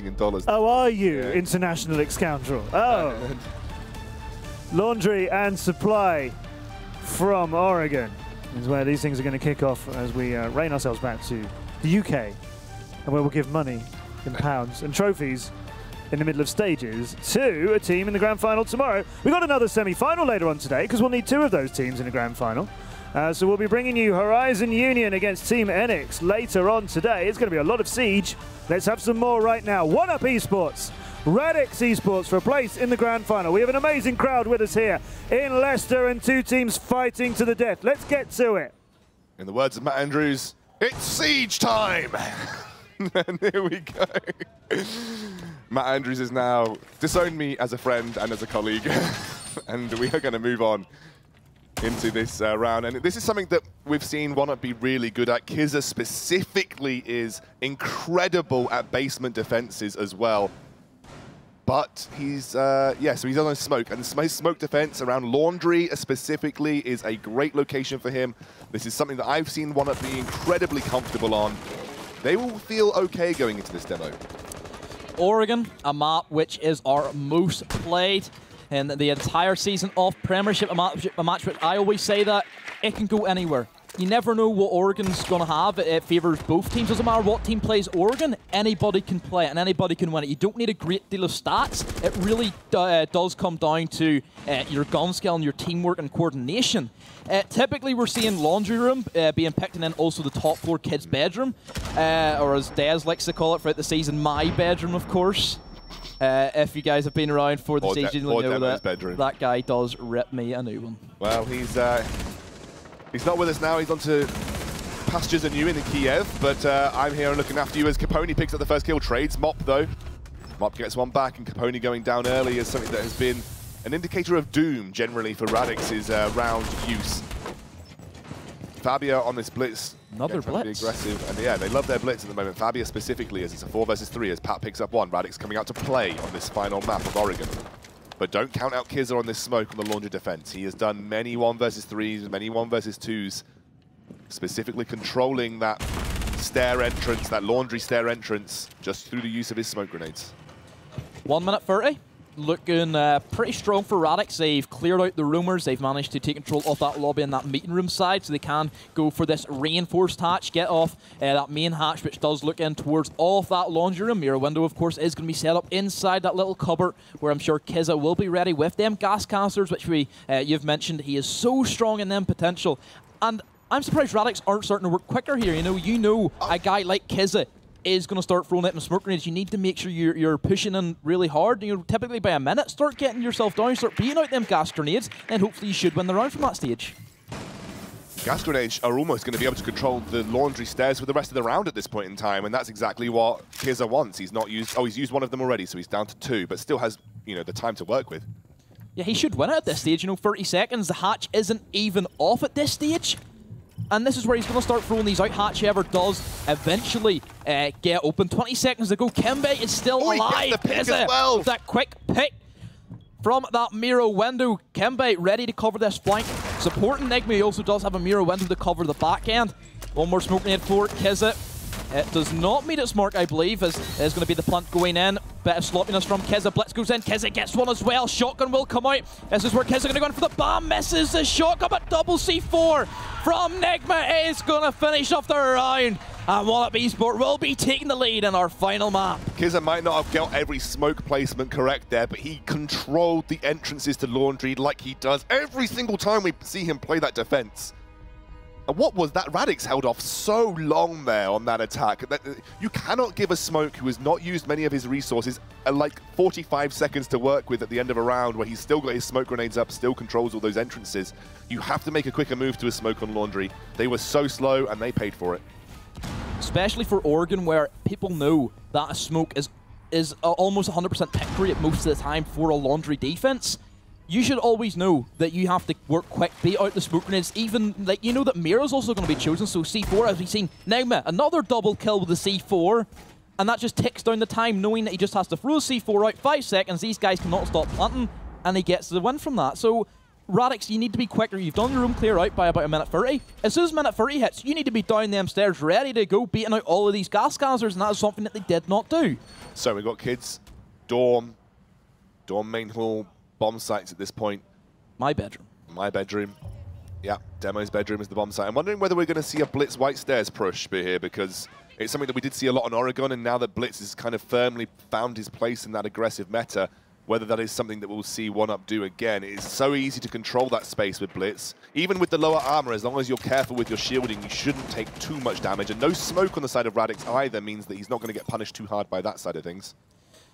in dollars. Oh, are you, international scoundrel? Oh. Laundry and supply from Oregon is where these things are going to kick off as we rein ourselves back to the UK, and where we'll give money in pounds and trophies in the middle of stages to a team in the grand final tomorrow. We've got another semi-final later on today because we'll need 2 of those teams in the grand final. So we'll be bringing you Horizon Union against Team Enix later on today. It's going to be a lot of Siege. Let's have some more right now. 1UPeSports, Radix Esports for a place in the grand final. We have an amazing crowd with us here in Leicester and 2 teams fighting to the death. Let's get to it. In the words of Matt Andrews, it's Siege time! And here we go. Matt Andrews has now disowned me as a friend and as a colleague. And we are going to move on into this round. And this is something that we've seen 1UP be really good at. Kizza specifically is incredible at basement defenses as well. But he's, so he's on smoke. And smoke defense around Laundry specifically is a great location for him. This is something that I've seen 1UP be incredibly comfortable on. They will feel okay going into this demo. Oregon, a map which is our most played in the entire season of Premiership, a match which I always say that it can go anywhere. You never know what Oregon's going to have. It favours both teams. Doesn't matter what team plays Oregon, anybody can play it and anybody can win it. You don't need a great deal of stats. It really does come down to your gun skill and your teamwork and coordination. Typically, we're seeing Laundry Room being picked, and then also the top floor kids' bedroom, or as Dez likes to call it throughout the season, my bedroom, of course. If you guys have been around for the season, you'll know that guy does rip me a new one. Well, he's not with us now. He's on to pastures anew in Kiev, but I'm here looking after you as Capone picks up the first kill. Trades Mop, though. Mop gets one back, and Capone going down early is something that has been an indicator of doom, generally, for Radix's round use. Fabia on this blitz. Another blitz. Aggressive, and yeah, they love their blitz at the moment. Fabia specifically, as it's a 4 versus 3, as Pat picks up one. Radix coming out to play on this final map of Oregon. But don't count out Kizza on this smoke on the Laundry defense. He has done many 1 versus 3s, many 1 versus 2s, specifically controlling that stair entrance, that Laundry stair entrance, just through the use of his smoke grenades. 1 minute 30. Looking pretty strong for Radix. They've cleared out the rumors. They've managed to take control of that lobby and that meeting room side, so they can go for this reinforced hatch, get off that main hatch, which does look in towards all of that laundry room. Mirror window, of course, is going to be set up inside that little cupboard, where I'm sure Kizza will be ready with them gas canisters, which you've mentioned. He is so strong in them potential. And I'm surprised Radix aren't starting to work quicker here. You know a guy like Kizza is going to start throwing out smoke grenades. You need to make sure you're pushing in really hard. Typically by a minute, start getting yourself down, start beating out them gas grenades, and hopefully you should win the round from that stage. Gas grenades are almost going to be able to control the Laundry stairs for the rest of the round at this point in time, and that's exactly what Kizza wants. He's not used. Oh, he's used one of them already, so he's down to 2, but still has the time to work with. Yeah, he should win it at this stage. 30 seconds. The hatch isn't even off at this stage. And this is where he's going to start throwing these out. Hatch ever does eventually get open. 20 seconds to go. Kimbe is still alive. He gets the pick as well. That quick pick from that mirror window. Kimbe ready to cover this flank. Supporting Nigma, he also does have a mirror window to cover the back end. One more smoke grenade for Kizza. It does not meet its mark, I believe, as there's going to be the plant going in. Bit of sloppiness from Kizza. Blitz goes in. Kizza gets one as well. Shotgun will come out. This is where Kizza going to go in for the bomb. Misses the shotgun, but double C4 from Nigma is going to finish off the round. And 1UPeSport will be taking the lead in our final map. Kizza might not have got every smoke placement correct there, but he controlled the entrances to Laundry like he does every single time we see him play that defense. And what was that? Radix held off so long there on that attack. You cannot give a smoke who has not used many of his resources like 45 seconds to work with at the end of a round where he's still got his smoke grenades up, still controls all those entrances. You have to make a quicker move to a smoke on Laundry. They were so slow and they paid for it. Especially for Oregon, where people know that a smoke is almost 100% pick rate most of the time for a Laundry defense. You should always know that you have to work quick, beat out the smoke grenades. Even, you know that Mira's also going to be chosen, so C4, as we've seen. Nigma, another double kill with the C4, and that just ticks down the time, knowing that he just has to throw C4 out 5 seconds. These guys cannot stop planting, and he gets the win from that. So Radix, you need to be quicker. You've done your room clear out by about a minute 30. As soon as minute 30 hits, you need to be down them stairs ready to go, beating out all of these gas gassers, and that is something that they did not do. So we've got kids, dorm main hall, bomb sites at this point. My bedroom. My bedroom. Yeah, Demo's bedroom is the bomb site. I'm wondering whether we're going to see a Blitz White Stairs push here, because it's something that we did see a lot on Oregon, and now that Blitz has kind of firmly found his place in that aggressive meta, whether that is something that we'll see 1UP do again. It's so easy to control that space with Blitz. Even with the lower armor, as long as you're careful with your shielding, you shouldn't take too much damage. And no smoke on the side of Radix either means that he's not going to get punished too hard by that side of things.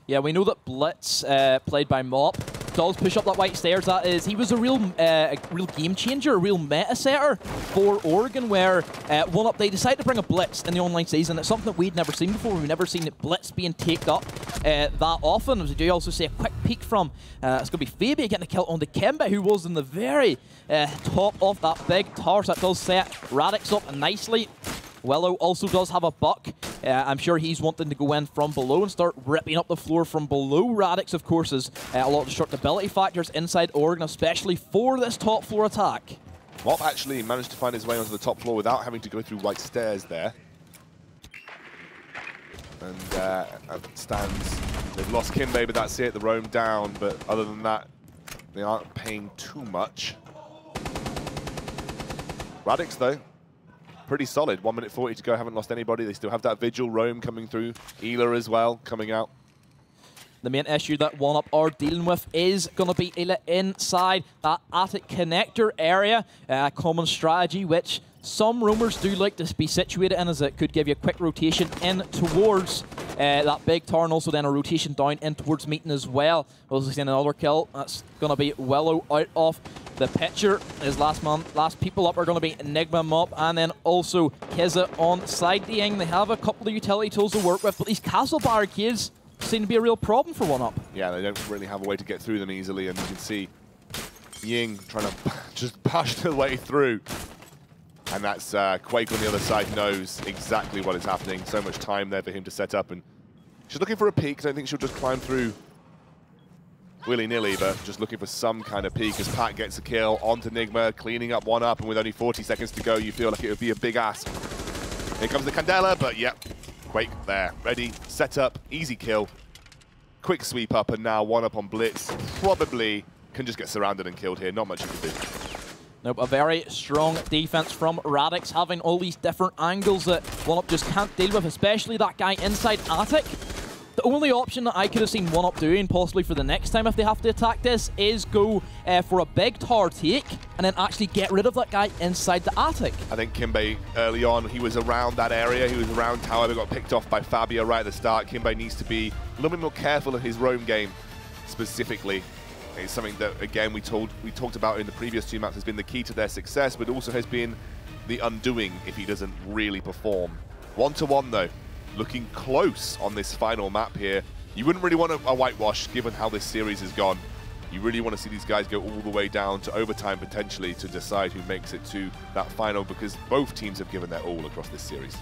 Yeah, we know that Blitz, played by Mop, does push up that white stairs. That is, he was a real game changer, a real meta setter for Oregon, where 1UP, they decided to bring a Blitz in the online season. It's something that we'd never seen before. We've never seen Blitz being taked up that often. As we do also see a quick peek from, it's going to be Phoebe getting a kill on the Kimba, who was in the very top of that big tower. So that does set Radix up nicely. Willow also does have a buck. I'm sure he's wanting to go in from below and start ripping up the floor from below. Radix, of course, is a lot of destructibility factors inside Oregon, especially for this top floor attack. Mop actually managed to find his way onto the top floor without having to go through white stairs there. And as it stands, they've lost Kimbe, but that's it. The roam down, but other than that, they aren't paying too much. Radix, though, pretty solid. 1 minute 40 to go, haven't lost anybody. They still have that Vigil roam coming through. Ela as well coming out. The main issue that 1UP are dealing with is going to be Ela inside that attic connector area. A common strategy which some roamers do like to be situated in, as it could give you a quick rotation in towards that big tower, and also then a rotation down in towards Meeting as well. Also seeing another kill. That's going to be Willow out of the picture. His last people up are going to be Enigma, Mop, and then also Kiza on side the Ying. They have a couple of utility tools to work with, but these castle barricades seem to be a real problem for 1UP. Yeah, they don't really have a way to get through them easily, and you can see Ying trying to just bash their way through. And that's Quake on the other side knows exactly what is happening. So much time there for him to set up, and she's looking for a peek. I don't think she'll just climb through willy-nilly, but just looking for some kind of peek as Pat gets a kill onto Enigma, cleaning up 1UP, and with only 40 seconds to go, you feel like it would be a big ask. Here comes the Candela, but yep, Quake there, ready, set up, easy kill, quick sweep up, and now 1UP on Blitz. Probably can just get surrounded and killed here, not much you can do. Nope, a very strong defense from Radix, having all these different angles that 1UP just can't deal with, especially that guy inside attic. The only option that I could have seen 1UP doing, possibly for the next time if they have to attack this, is go for a big tower take and then actually get rid of that guy inside the attic. I think Kimbe, early on, he was around that area. He was around tower, but got picked off by Fabio right at the start. Kimbe needs to be a little bit more careful of his roam game, specifically. It's something that, again, we talked about in the previous two maps has been the key to their success, but also has been the undoing if he doesn't really perform. 1-1, though. Looking close on this final map here. You wouldn't really want a whitewash given how this series has gone. You really want to see these guys go all the way down to overtime potentially to decide who makes it to that final, because both teams have given their all across this series.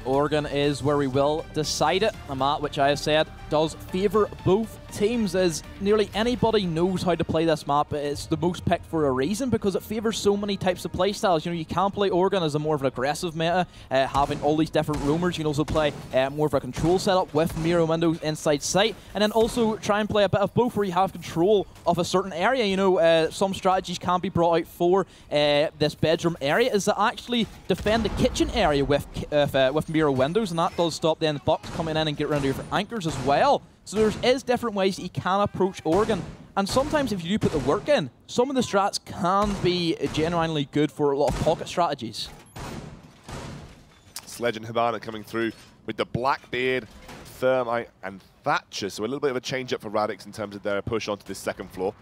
Oregon is where we will decide it. A map which I have said does favour both teams, as nearly anybody knows how to play this map. It's the most picked for a reason, because it favours so many types of play styles. You know, you can play Oregon as a more of an aggressive meta, having all these different roamers. You can also play more of a control setup with mirror windows inside sight, and then also try and play a bit of both where you have control of a certain area. You know, some strategies can be brought out for this bedroom area, is to actually defend the kitchen area with mirror windows, and that does stop then Bucks coming in and get rid of your anchors as well. So there is different ways that you can approach Oregon, and sometimes if you do put the work in, some of the strats can be genuinely good for a lot of pocket strategies. Sledge and Hibana coming through with the Blackbeard, Thermite, and Thatcher. So a little bit of a change up for Radix in terms of their push onto this second floor.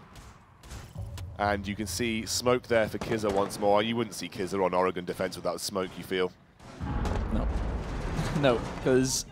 And you can see smoke there for Kiza once more. You wouldn't see Kiza on Oregon defense without smoke, you feel? No. No, because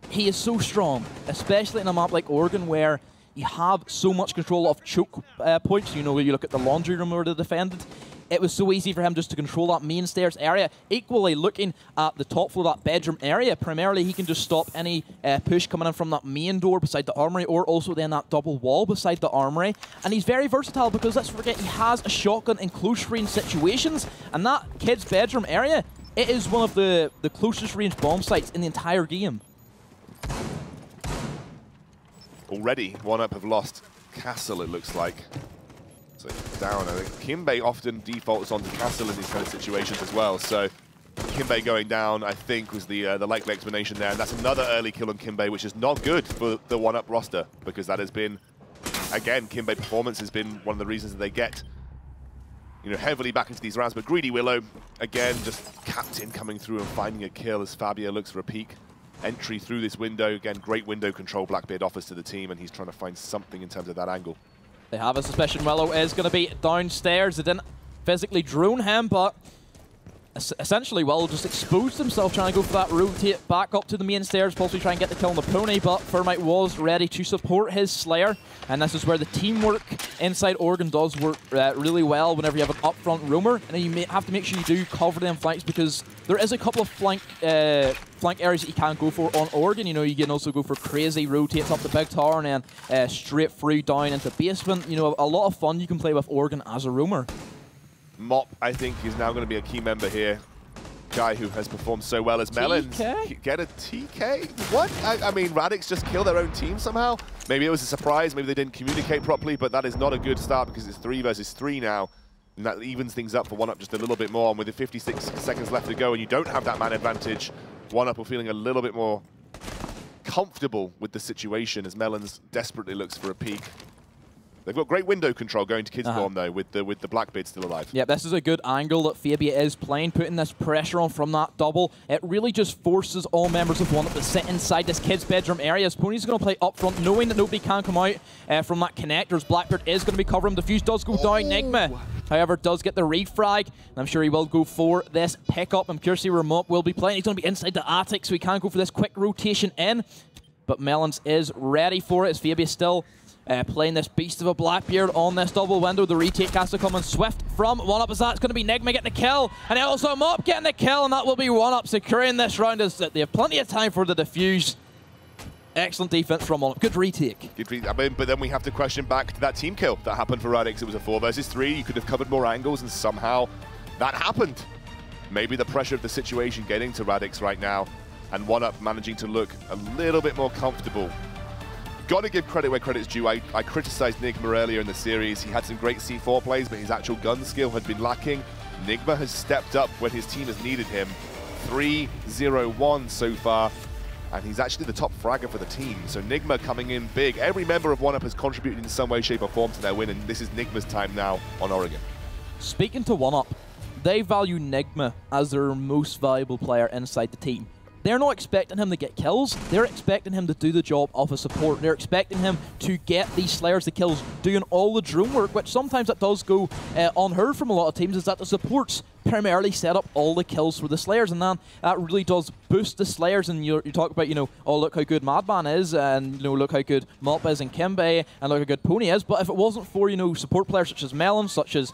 he is so strong, especially in a map like Oregon where you have so much control of choke points. You know, you look at the laundry room where they defended. it was so easy for him just to control that main stairs area. Equally, looking at the top floor, that bedroom area, primarily he can just stop any push coming in from that main door beside the armory, or also then that double wall beside the armory. And he's very versatile because, let's forget, he has a shotgun in close range situations, and that kid's bedroom area, it is one of the closest range bomb sites in the entire game. Already, 1UP have lost Castle, it looks like. So down, I think. Kimbe often defaults onto Castle in these kind of situations as well. So Kimbe going down, I think, was the likely explanation there. And that's another early kill on Kimbe, which is not good for the 1UP roster, because that has been, again, Kimbe performance has been one of the reasons that they get, you know, heavily back into these rounds. But Greedy Willow, again, just captain coming through and finding a kill as Fabio looks for a peek. Entry through this window. Again, great window control Blackbeard offers to the team, and he's trying to find something in terms of that angle. They have a suspicion Willow is going to be downstairs. They didn't physically drone him, but essentially Willow just exposed himself trying to go for that rotate back up to the main stairs, possibly try and get the kill on the pony, but Thermite was ready to support his Slayer, and this is where the teamwork inside Oregon does work really well whenever you have an upfront roamer, and you have to make sure you do cover them flanks, because there is a couple of flank areas that you can go for on Oregon. You know, you can also go for crazy rotates up the big tower and then straight through down into basement. You know, a lot of fun you can play with Oregon as a roamer. Mop, I think, is now going to be a key member here. Guy who has performed so well as Melons. Get a TK? What? I mean, Radix just killed their own team somehow? Maybe it was a surprise, maybe they didn't communicate properly, but that is not a good start because it's 3 versus 3 now. And that evens things up for 1UP just a little bit more. And with the 56 seconds left to go and you don't have that man advantage, 1UP are feeling a little bit more comfortable with the situation as Melons desperately looks for a peek. They've got great window control going to Kidsborn though, with the Blackbeard still alive. Yeah, this is a good angle that Fabia is playing, putting this pressure on from that double. It really just forces all members of 1UP to sit inside this kid's bedroom area. As Pony's going to play up front, knowing that nobody can come out from that connectors. Blackbeard is going to be covering. Diffuse does go down. Nigma, however, does get the refrag, and I'm sure he will go for this pickup. I'm curious to see where Mop will be playing. He's going to be inside the attic, so he can go for this quick rotation in. But Melons is ready for it as Fabia still playing this beast of a Blackbeard on this double window. The retake has to come in swift from 1UP as that's going to be Nigma getting the kill, and also Mop getting the kill, and that will be 1UP securing this round as they have plenty of time for the defuse. Excellent defense from 1UP. Good retake. I mean, but then we have to question back to that team kill that happened for Radix. It was a 4 versus 3. You could have covered more angles, and somehow that happened. Maybe the pressure of the situation getting to Radix right now, and 1UP managing to look a little bit more comfortable. Got to give credit where credit's due. I criticized Nigma earlier in the series. He had some great C4 plays, but his actual gun skill had been lacking. Nigma has stepped up when his team has needed him. 3-0-1 so far, and he's actually the top fragger for the team. So Nigma coming in big. Every member of 1UP has contributed in some way, shape, or form to their win, and this is Nigma's time now on Oregon. Speaking to 1UP, they value Nigma as their most valuable player inside the team. They're not expecting him to get kills. They're expecting him to do the job of a support. They're expecting him to get these Slayers the kills, doing all the drone work, which sometimes that does go unheard from a lot of teams, is that the supports primarily set up all the kills for the Slayers, and then that really does boost the Slayers. And you talk about, you know, oh, look how good Madman is, and, you know, look how good Mop is and Kimbe, and look how good Pony is. But if it wasn't for, you know, support players such as Melon, such as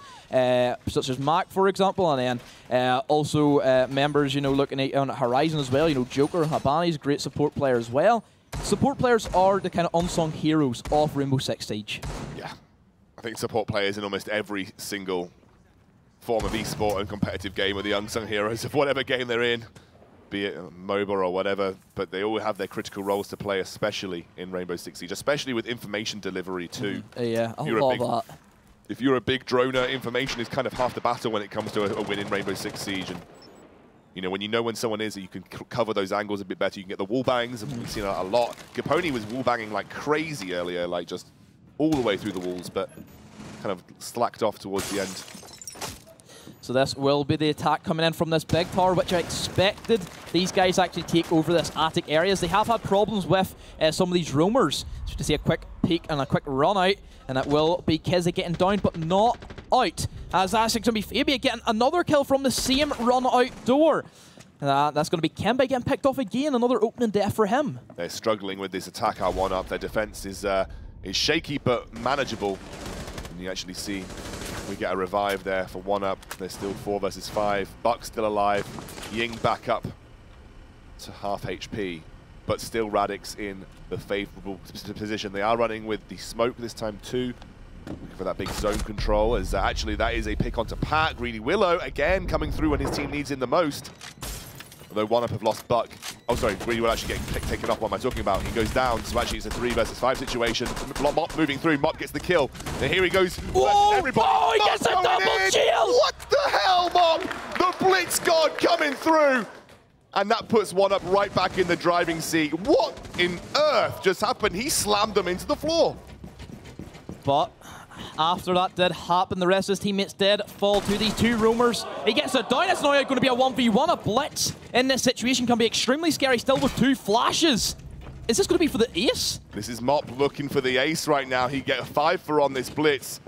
Mac, for example, and then also members, you know, looking at on Horizon as well, you know, Joker, Habani's great support player as well. Support players are the kind of unsung heroes of Rainbow Six Siege. Yeah, I think support players in almost every single form of esport and competitive game are the unsung heroes of whatever game they're in, be it MOBA or whatever, but they all have their critical roles to play, especially in Rainbow Six Siege, especially with information delivery too. Yeah, I love that. If you're a big droner, information is kind of half the battle when it comes to a win in Rainbow Six Siege. And you know, when you know when someone is, you can cover those angles a bit better. You can get the wall bangs, and we've seen a lot. Capone was wall banging like crazy earlier, like just all the way through the walls, but kind of slacked off towards the end. So this will be the attack coming in from this big tower, which I expected these guys actually take over this attic areas. They have had problems with some of these roamers. So to see a quick peek and a quick run out, and that will be Kizzy getting down, but not out. As that's going to be Fabia getting another kill from the same run out door. That's going to be Kimbe getting picked off again, another opening death for him. They're struggling with this attack, our 1UP. Their defense is shaky but manageable. And you actually see We get a revive there for 1UP. There's still 4 versus 5. Buck still alive. Ying back up to half HP, but still Radix in the favorable position. They are running with the smoke this time too, looking for that big zone control, as actually that is a pick onto Pat. Greedy Willow again coming through when his team needs him the most. Although 1UP have lost Buck. Oh, sorry, Greedy Willow actually getting taken off. What am I talking about? He goes down, so actually it's a 3 versus 5 situation. Mop moving through, Mop gets the kill. And here he goes. Whoa, everybody. Oh, he Mop gets a going double in. shield! What the hell, Mop? The Blitz God coming through. And that puts 1UP right back in the driving seat. What in earth just happened? He slammed them into the floor. But after that did happen, the rest of his teammates did fall to these 2 roamers. He gets it down. It's now going to be a 1v1. A blitz in this situation can be extremely scary, still with 2 flashes. Is this going to be for the ace? This is Mop looking for the ace right now. He get a 5 for on this blitz.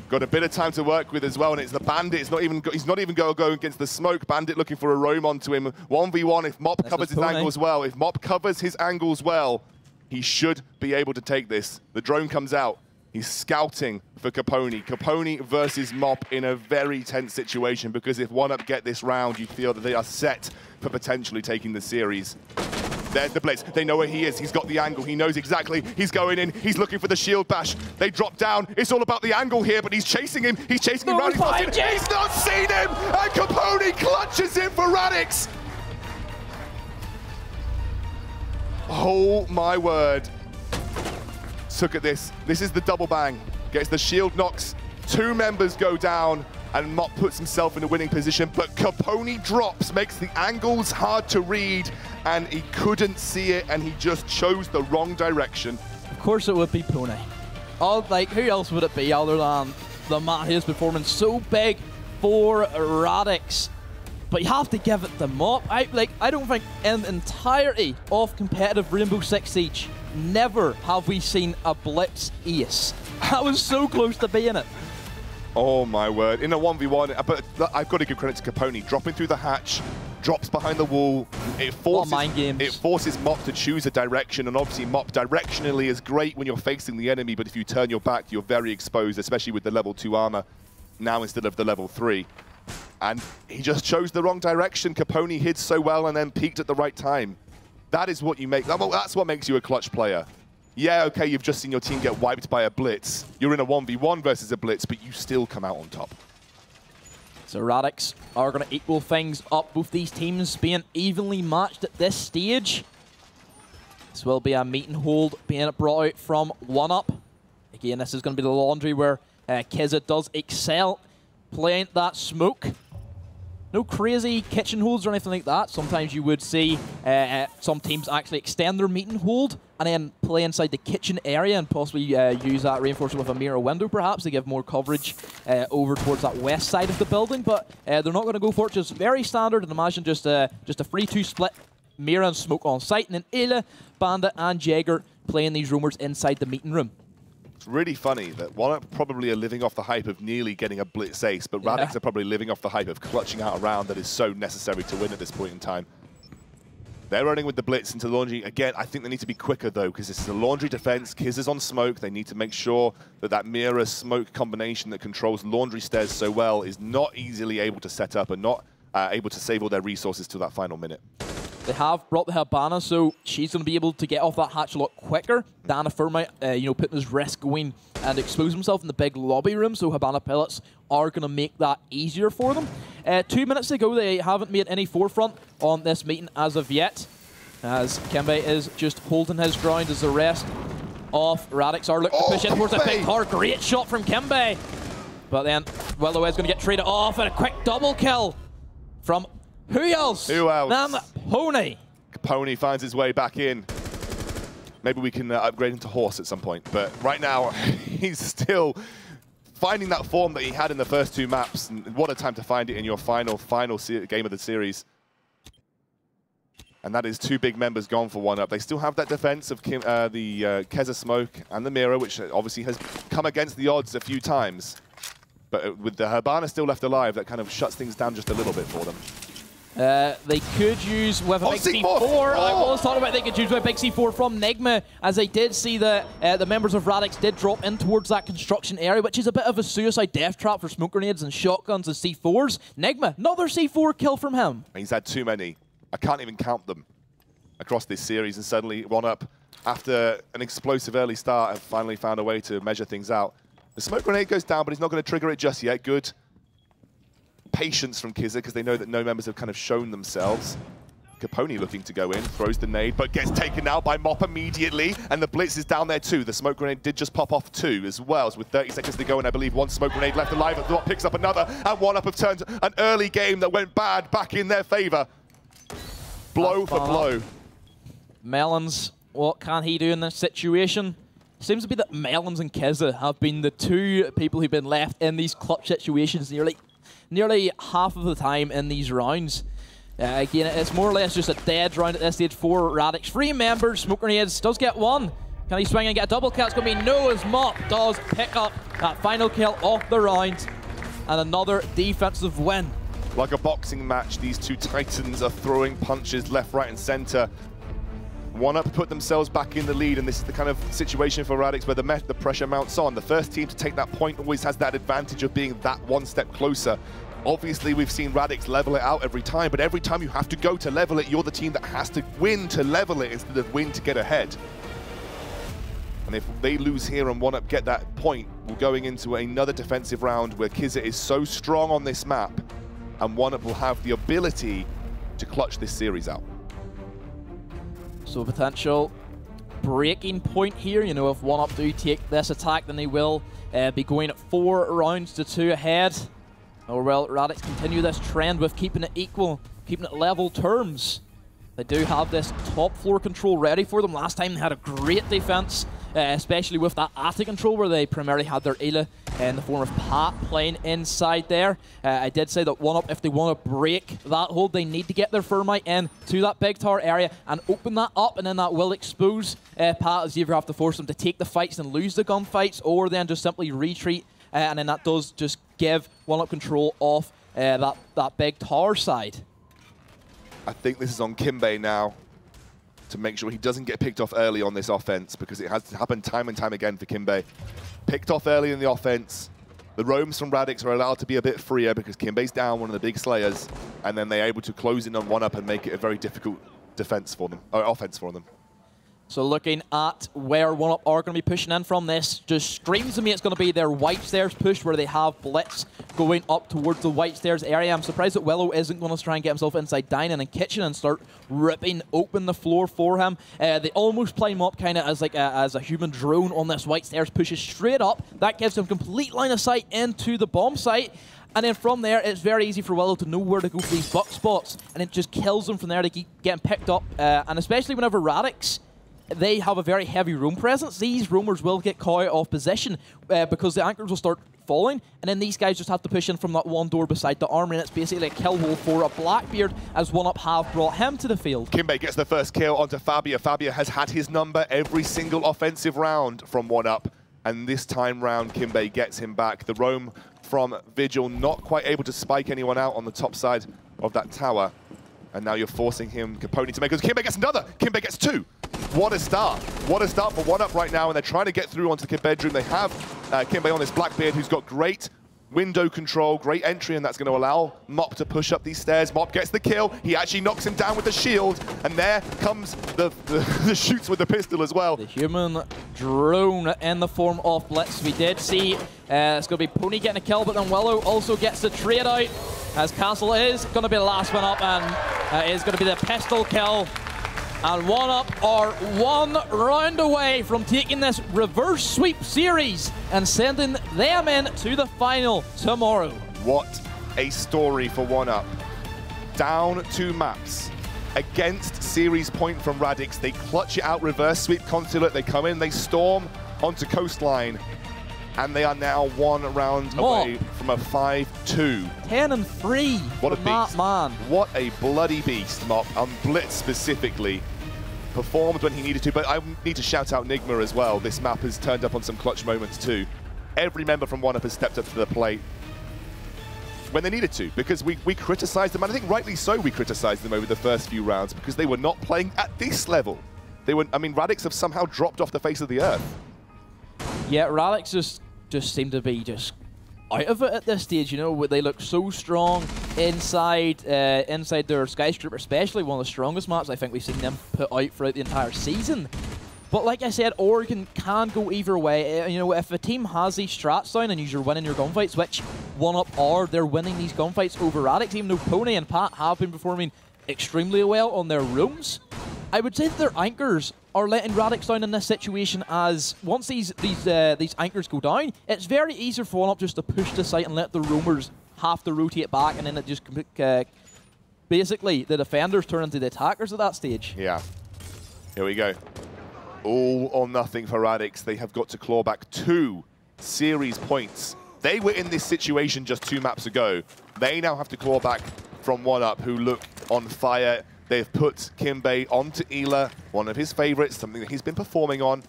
Got a bit of time to work with as well, and it's the Bandit. He's not even going to go against the smoke. Bandit looking for a roam onto him. 1v1 if Mop covers his angles well. If Mop covers his angles well, he should be able to take this. The drone comes out. He's scouting for Capone. Capone versus Mop in a very tense situation, because if 1UP get this round, you feel that they are set for potentially taking the series. There's the blitz. They know where he is. He's got the angle. He knows exactly. He's going in. He's looking for the shield bash. They drop down. It's all about the angle here, but he's chasing him. He's chasing him around. He's not seen him. And Capone clutches him for Radix. Oh my word. Look at this. This is the double bang. Gets the shield knocks. 2 members go down. And Mop puts himself in a winning position, but Capone drops, makes the angles hard to read, and he couldn't see it, and he just chose the wrong direction. Of course it would be Pune. Oh, like, who else would it be other than the man who's performing so big for Radix? But you have to give it to Mop. I don't think in the entirety of competitive Rainbow Six Siege, never have we seen a blitz ace. I was so close to being it. Oh my word, in a 1v1, but I've got to give credit to Capone. Dropping through the hatch, drops behind the wall. It forces Mop to choose a direction, and obviously Mop directionally is great when you're facing the enemy, but if you turn your back, you're very exposed, especially with the level 2 armor now instead of the level 3. And he just chose the wrong direction. Capone hid so well and then peaked at the right time. That is what you make, that's what makes you a clutch player. Yeah, okay, you've just seen your team get wiped by a blitz. You're in a 1v1 versus a blitz, but you still come out on top. So Radix are going to equal things up, both these teams being evenly matched at this stage. This will be a meet and hold being brought out from 1UP. Again, this is going to be the laundry where Keza does excel playing that smoke. No crazy kitchen holds or anything like that. Sometimes you would see some teams actually extend their meet and hold and then play inside the kitchen area and possibly use that reinforcement with a mirror window perhaps to give more coverage over towards that west side of the building. But they're not going to go for it. Just very standard, and imagine just a 3-2 split, mirror and smoke on site, and then Ayla, Bandit and Jaeger playing these roamers inside the meeting room. It's really funny that 1UP probably are living off the hype of nearly getting a blitz ace, but Radix are probably living off the hype of clutching out a round that is so necessary to win at this point in time. They're running with the blitz into laundry. Again, I think they need to be quicker though, because this is a laundry defense. Kiz is on smoke. They need to make sure that that mirror smoke combination that controls laundry stairs so well is not easily able to set up and not able to save all their resources to that final minute. They have brought the Habana, so she's going to be able to get off that hatch a lot quicker. Dana Firma, putting his risk going and expose himself in the big lobby room, so Habana pellets are going to make that easier for them. 2 minutes ago, they haven't made any forefront on this meeting as of yet, as Kembe is just holding his ground as the rest of Radix are looking to push in towards a big tower. Great shot from Kembe. But then Willow is going to get traded off, and a quick double kill from who else? Who else? Than Pony. Pony finds his way back in. Maybe we can upgrade him to horse at some point, but right now he's still finding that form that he had in the first 2 maps. And what a time to find it in your final game of the series. And that is 2 big members gone for 1UP. They still have that defense of the Keza smoke and the mirror, which obviously has come against the odds a few times. But with the Habana still left alive, that kind of shuts things down just a little bit for them. They could use with a big C4. I was talking about they could use with a big C4 from Nigma, as I did see that the members of Radix did drop in towards that construction area, which is a bit of a suicide death trap for smoke grenades and shotguns and C4s. Nigma, another C4 kill from him. He's had too many. I can't even count them across this series, and suddenly 1UP, after an explosive early start, have finally found a way to measure things out. The smoke grenade goes down, but he's not going to trigger it just yet. Good patience from Kizza, because they know that no members have kind of shown themselves. Capone looking to go in, throws the nade, but gets taken out by Mop immediately, and the blitz is down there too. The smoke grenade did just pop off too as well, so with 30 seconds to go, and I believe one smoke grenade left alive, and Mop picks up another, and 1UP have turned an early game that went bad back in their favor. Blow for blow. Melons, what can he do in this situation? Seems to be that Melons and Kizza have been the two people who've been left in these clutch situations nearly half of the time in these rounds. Again, it's more or less just a dead round at this stage for Radix. 3 members, smoke grenades, does get one. Can he swing and get a double kill? It's going to be no, as Mop does pick up that final kill of the round. And another defensive win. Like a boxing match, these two titans are throwing punches left, right, and center. 1UP put themselves back in the lead, and this is the kind of situation for Radix where the pressure mounts on. The first team to take that point always has that advantage of being that one step closer. Obviously, we've seen Radix level it out every time, but every time you have to go to level it, you're the team that has to win to level it instead of win to get ahead. And if they lose here and 1UP get that point, we're going into another defensive round where Kizza is so strong on this map, and 1UP will have the ability to clutch this series out. So potential breaking point here. You know, if 1UP do take this attack, then they will be going at 4 rounds to 2 ahead. Or will Radix continue this trend with keeping it equal, keeping it level terms? They do have this top floor control ready for them. Last time they had a great defense, especially with that attic control where they primarily had their Ela in the form of Pat playing inside there. I did say that 1UP, if they want to break that hold, they need to get their Thermite in to that big tower area and open that up, and then that will expose Pat, as you either have to force them to take the fights and lose the gunfights, or then just simply retreat, and then that does just give 1UP control of that big tower side. I think this is on Kimbe now to make sure he doesn't get picked off early on this offense, because it has happened time and time again for Kimbe. Picked off early in the offense. The roams from Radix are allowed to be a bit freer because Kimbe's down, one of the big slayers, and then they're able to close in on 1UP and make it a very difficult defense for them, or offense for them. So looking at where 1UP are going to be pushing in from this, just screams to me it's going to be their white stairs push, where they have Blitz going up towards the white stairs area. I'm surprised that Willow isn't going to try and get himself inside dining and kitchen and start ripping open the floor for him. They almost play him up kind of as like as a human drone on this white stairs, pushes straight up. That gives him complete line of sight into the bomb site. And then from there, it's very easy for Willow to know where to go for these buck spots, and it just kills them from there to keep getting picked up. And especially whenever Radix, they have a very heavy roam presence, these roamers will get caught off position because the anchors will start falling, and then these guys just have to push in from that one door beside the armory, and it's basically a kill hole for a Blackbeard, as 1UP have brought him to the field. Kimbe gets the first kill onto Fabia. Fabia has had his number every single offensive round from 1UP, and this time round Kimbe gets him back. The roam from Vigil not quite able to spike anyone out on the top side of that tower, and now you're forcing him, Capone, to make it. Kimbe gets another! Kimbe gets 2! What a start. What a start for 1UP right now, and they're trying to get through onto the kid bedroom. They have Kimbe on this Blackbeard, who's got great window control, great entry, and that's going to allow Mop to push up these stairs. Mop gets the kill. He actually knocks him down with the shield, and there comes the shoots with the pistol as well. The human drone in the form of Blitz. We did see it's going to be Pony getting a kill, but then Willow also gets the trade out, as Castle is going to be the last one up, and is going to be the pistol kill. And 1UP are 1 round away from taking this reverse sweep series and sending them in to the final tomorrow. What a story for 1UP. Down 2 maps against series point from Radix. They clutch it out, reverse sweep Consulate. They come in, they storm onto Coastline, and they are now 1 round away from a 5-2. 10-3. What a beast. Man. What a bloody beast, Mop, on Blitz specifically. Performed when he needed to, but I need to shout out Nigma as well. This map has turned up on some clutch moments too. Every member from 1UP has stepped up to the plate. when they needed to, because we criticized them, and I think rightly so we criticized them over the first few rounds because they were not playing at this level. They were, I mean, Radix have somehow dropped off the face of the earth. Yeah, Radix just seem to be just out of it at this stage, you know. They look so strong inside their skyscraper, especially one of the strongest maps I think we've seen them put out throughout the entire season. But like I said, Oregon can go either way. You know, if a team has these strats down and you're winning your gunfights, which 1UP are, they're winning these gunfights over Radix, even though Pony and Pat have been performing extremely well on their rooms. I would say that their anchors are letting Radix down in this situation, as once these anchors go down, it's very easy for 1UP just to push the site and let the roamers have to rotate back, and then it just basically the defenders turn into the attackers at that stage. Yeah. Here we go. All or nothing for Radix. They have got to claw back 2 series points. They were in this situation just 2 maps ago. They now have to claw back from 1UP, who look on fire. They've put Kimbe onto Ela, one of his favorites, something that he's been performing on.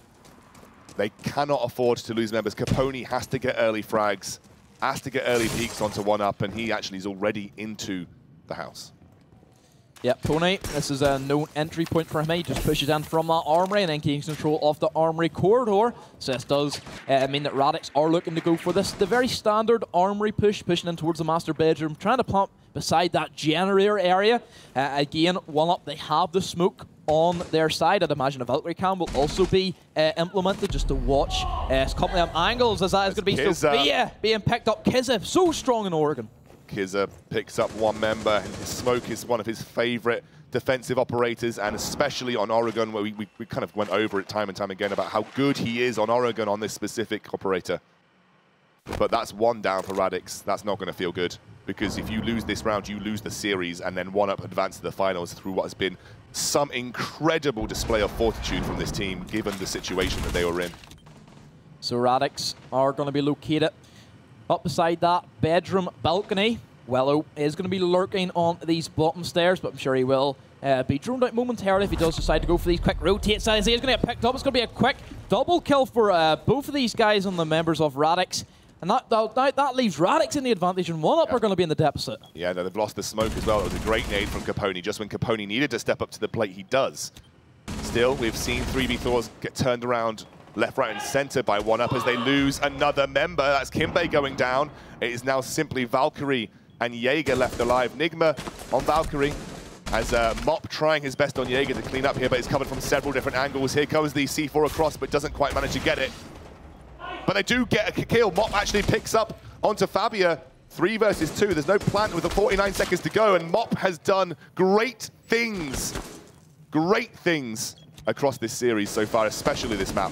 They cannot afford to lose members. Capone has to get early frags, has to get early peaks onto 1UP, and he actually is already into the house. Yeah, Pony, this is a known entry point for him. He just pushes in from that armory and then gains control of the armory corridor. So this does mean that Radix are looking to go for this. The very standard armory push, pushing in towards the master bedroom, trying to pump beside that generator area. Again, 1UP, they have the smoke on their side. I'd imagine a Valkyrie cam will also be implemented just to watch company angles, as that is going to be Sophia being picked up. Kizza, so strong in Oregon. Kizza picks up 1 member, and his smoke is one of his favorite defensive operators, and especially on Oregon, where we kind of went over it time and time again about how good he is on Oregon on this specific operator. But that's 1 down for Radix. That's not going to feel good, because if you lose this round, you lose the series, and then 1UP advance to the finals through what has been some incredible display of fortitude from this team, given the situation that they were in. So Radix are going to be located up beside that bedroom balcony. Wello is going to be lurking on these bottom stairs, but I'm sure he will be droned out momentarily if he does decide to go for these quick rotates. As he is going to get picked up, it's going to be a quick double kill for both of these guys on the members of Radix. And that leaves Radix in the advantage, and 1UP are going to be in the deficit. Yeah, no, they've lost the smoke as well. It was a great nade from Capone. Just when Capone needed to step up to the plate, he does. Still, we've seen 3v Thors get turned around left, right, and center by 1UP as they lose another member. That's Kimbe going down. It is now simply Valkyrie and Jaeger left alive. Nigma on Valkyrie, as Mop trying his best on Jaeger to clean up here, but he's covered from several different angles. Here comes the C4 across, but doesn't quite manage to get it. But they do get a kill. Mop actually picks up onto Fabia. 3 versus 2. There's no plant with the 49 seconds to go, and Mop has done great things across this series so far, especially this map.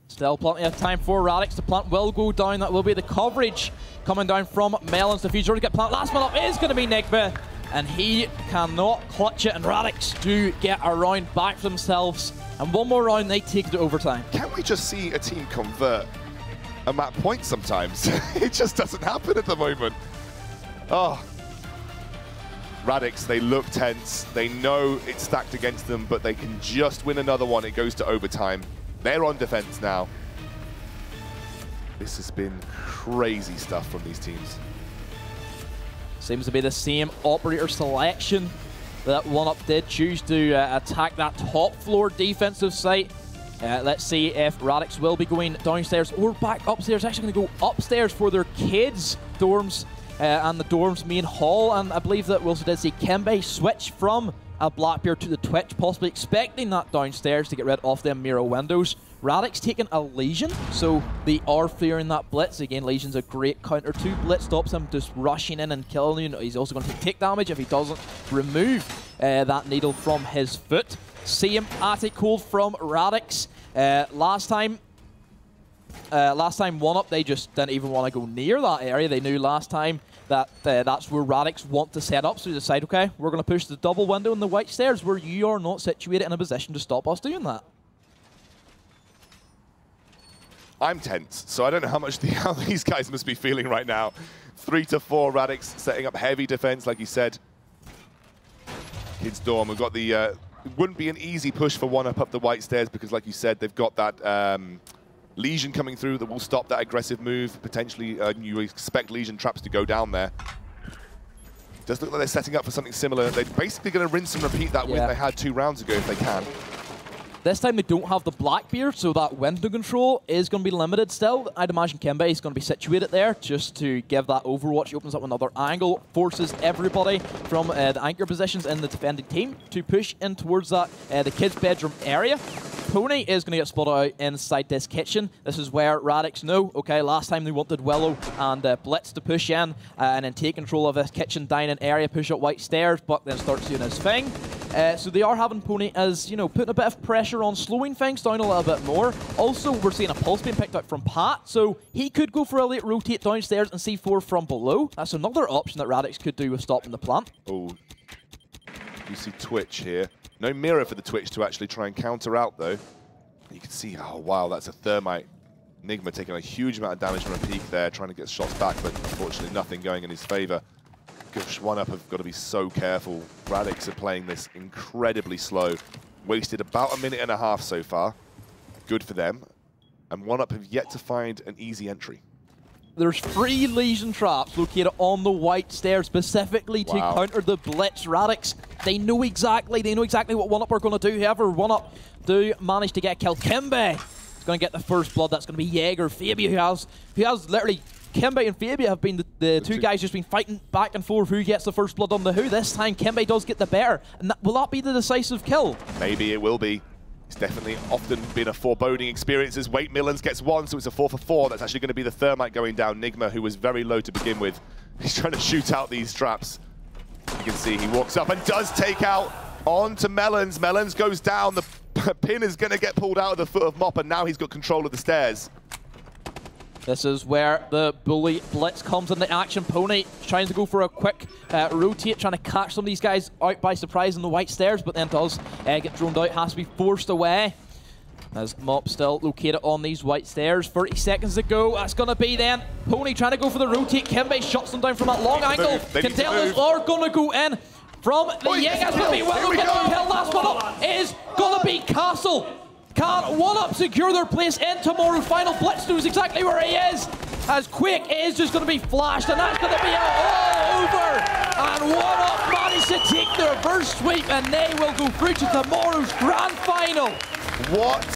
Still plenty of time for Radix. The plant will go down. That will be the coverage coming down from Melons. The future to get plant. Last one up is going to be Nigma, and he cannot clutch it. And Radix do get a round back for themselves. And 1 more round, they take it to overtime. Can we just see a team convert a map point sometimes? It just doesn't happen at the moment. Oh. Radix, they look tense. They know it's stacked against them, but they can just win another one. It goes to overtime. They're on defense now. This has been crazy stuff from these teams. Seems to be the same operator selection that 1UP did choose to attack that top floor defensive site. Let's see if Radix will be going downstairs or back upstairs. Actually going to go upstairs for their kids' dorms and the dorms main hall. And I believe that we also did see Kimbe switch from a Blackbeard to the Twitch, possibly expecting that downstairs to get rid of them mirror windows. Radix taking a Legion, so they are fearing that Blitz. Again, Legion's a great counter to Blitz, stops him just rushing in and killing you. He's also going to take damage if he doesn't remove that needle from his foot. Same attic hold from Radix. Last time 1UP, they just didn't even want to go near that area. They knew last time that that's where Radix want to set up, so they decide, okay, we're going to push the double window in the white stairs where you are not situated in a position to stop us doing that. I'm tense, so I don't know how these guys must be feeling right now. 3 to 4, Radix setting up heavy defense, like you said. Kids Dorm, we've got the... it wouldn't be an easy push for 1UP up the white stairs because, like you said, they've got that Legion coming through that will stop that aggressive move. Potentially, you expect Legion traps to go down there. does look like they're setting up for something similar. They're basically going to rinse and repeat that win they had 2 rounds ago if they can. This time they don't have the Blackbeard, so that window control is going to be limited still. I'd imagine Kimbe is going to be situated there just to give that Overwatch. He opens up another angle, forces everybody from the anchor positions in the defending team to push in towards that the kids' bedroom area. Pony is going to get spotted out inside this kitchen. This is where Radix know, okay, last time they wanted Willow and Blitz to push in and then take control of this kitchen dining area, push up white stairs, but then starts doing his thing. So they are having Pony as, you know, putting a bit of pressure on, slowing things down a little bit more. Also, we're seeing a pulse being picked out from Pat, so he could go for a late rotate downstairs and C4 from below. That's another option that Radix could do with stopping the plant. Oh, you see Twitch here. No mirror for the Twitch to actually try and counter out, though. You can see, oh wow, that's a Thermite. Nigma taking a huge amount of damage from a peak there, trying to get shots back, but unfortunately nothing going in his favor. Gosh, 1UP have got to be so careful. Radix are playing this incredibly slow. Wasted about 1.5 minutes so far. Good for them. And 1UP have yet to find an easy entry. There's 3 Legion traps located on the white stairs specifically to counter the Blitz. Radix, they know exactly what 1UP are going to do. However, 1UP do manage to get killed. Kimbe is going to get the first blood. That's going to be Jaeger. Fabia, who has literally... Kimbe and Fabia have been the two guys just been fighting back and forth who gets the first blood on the who. This time, Kimbe does get the better. And will that be the decisive kill? Maybe it will be. It's definitely often been a foreboding experience as Wait Millens gets 1, so it's a 4 for 4. That's actually going to be the Thermite going down. Nigma, who was very low to begin with. He's trying to shoot out these traps. You can see he walks up and does take out onto Melons. Melons goes down. The pin is going to get pulled out of the foot of Mop, and now he's got control of the stairs. This is where the bully Blitz comes into action. Pony trying to go for a quick rotate, trying to catch some of these guys out by surprise in the white stairs, but then does get droned out, has to be forced away. As Mop still located on these white stairs. 30 seconds to go. That's going to be then Pony trying to go for the rotate. Kimbe shuts them down from that long angle. Candelas are going to go in from the Jaegers, but be well get the kill. Last one up is going to be Castle. Can 1UP secure their place in tomorrow's final? Blitz knows exactly where he is, as Quake is just going to be flashed, and that's going to be all over. And 1UP managed to take the reverse sweep, and they will go through to tomorrow's grand final. What